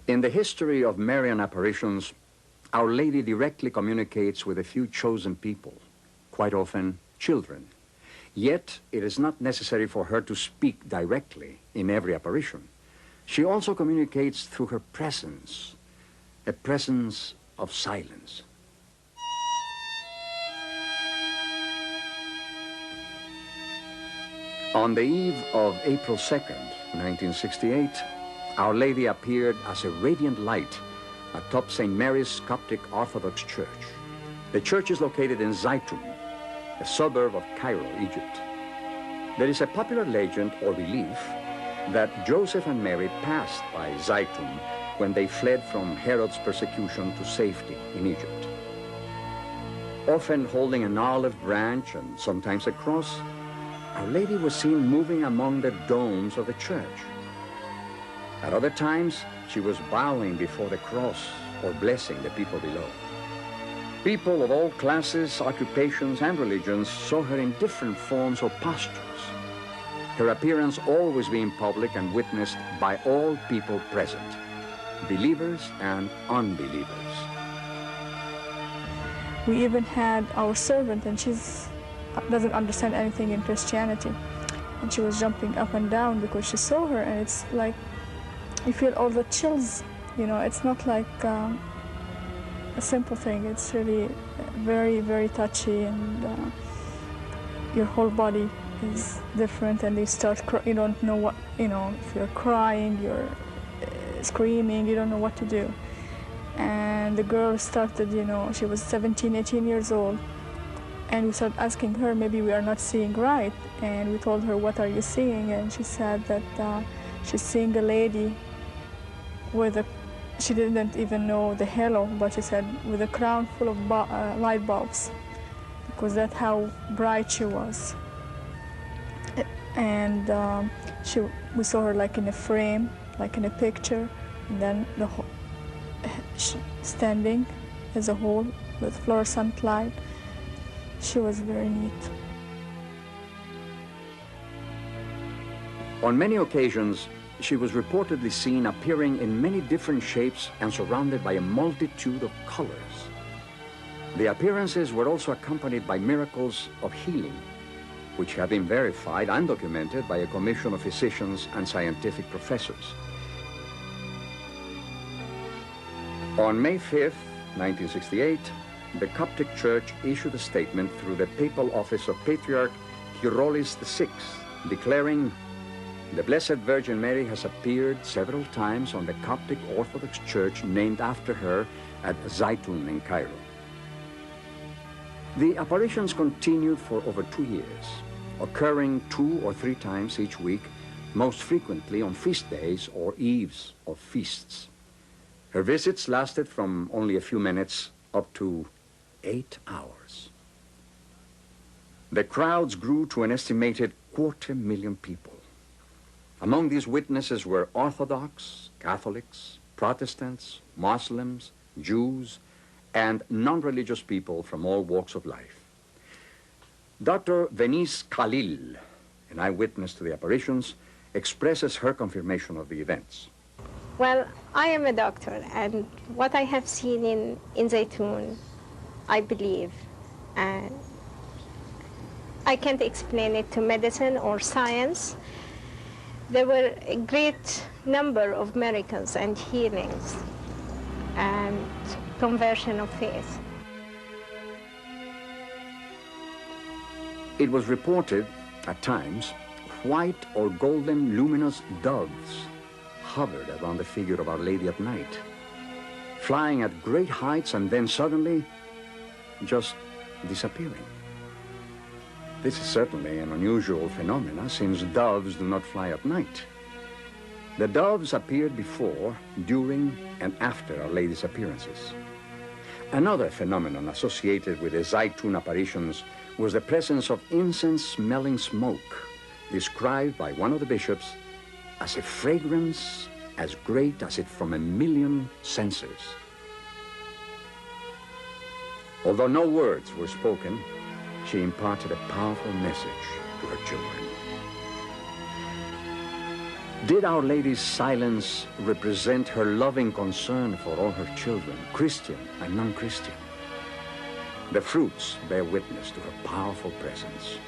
In the history of Marian apparitions, Our Lady directly communicates with a few chosen people, quite often children. Yet, it is not necessary for her to speak directly in every apparition. She also communicates through her presence, a presence of silence. On the eve of April 2nd, 1968, Our Lady appeared as a radiant light atop St. Mary's Coptic Orthodox Church. The church is located in Zeitun, a suburb of Cairo, Egypt. There is a popular legend or belief that Joseph and Mary passed by Zeitun when they fled from Herod's persecution to safety in Egypt. Often holding an olive branch and sometimes a cross, Our Lady was seen moving among the domes of the church. At other times, she was bowing before the cross or blessing the people below. People of all classes, occupations, and religions saw her in different forms or postures. Her appearance always being public and witnessed by all people present, believers and unbelievers. We even had our servant, and she doesn't understand anything in Christianity. And she was jumping up and down because she saw her, and it's like, you feel all the chills, you know, it's not like a simple thing. It's really very, very touchy, and your whole body is different, and you start, you don't know what, you know, if you're crying, you're screaming, you don't know what to do. And the girl started, you know, she was 17, 18 years old, and we started asking her, maybe we are not seeing right, and we told her, what are you seeing? And she said that she's seeing a lady with a, she didn't even know the halo, but she said with a crown full of light bulbs, because that's how bright she was. And we saw her like in a frame, like in a picture, and then the whole, standing as a whole with fluorescent light. She was very neat. On many occasions, she was reportedly seen appearing in many different shapes and surrounded by a multitude of colors. The appearances were also accompanied by miracles of healing, which have been verified and documented by a commission of physicians and scientific professors. On May 5th, 1968, the Coptic Church issued a statement through the papal office of Patriarch Kyrillos VI, declaring, "The Blessed Virgin Mary has appeared several times on the Coptic Orthodox Church named after her at Zeitun in Cairo." The apparitions continued for over 2 years, occurring 2 or 3 times each week, most frequently on feast days or eves of feasts. Her visits lasted from only a few minutes up to 8 hours. The crowds grew to an estimated 250,000 people. Among these witnesses were Orthodox, Catholics, Protestants, Muslims, Jews, and non-religious people from all walks of life. Dr. Venice Khalil, an eyewitness to the apparitions, expresses her confirmation of the events. Well, I am a doctor, and what I have seen in Zeitun, I believe. And I can't explain it to medicine or science. There were a great number of miracles and healings and conversion of faith. It was reported, at times, white or golden luminous doves hovered around the figure of Our Lady at night, flying at great heights and then suddenly just disappearing. This is certainly an unusual phenomenon, since doves do not fly at night. The doves appeared before, during, and after Our Lady's appearances. Another phenomenon associated with the Zeitun apparitions was the presence of incense-smelling smoke, described by one of the bishops as a fragrance as great as it from 1,000,000 censers. Although no words were spoken, she imparted a powerful message to her children. Did Our Lady's silence represent her loving concern for all her children, Christian and non-Christian? The fruits bear witness to her powerful presence.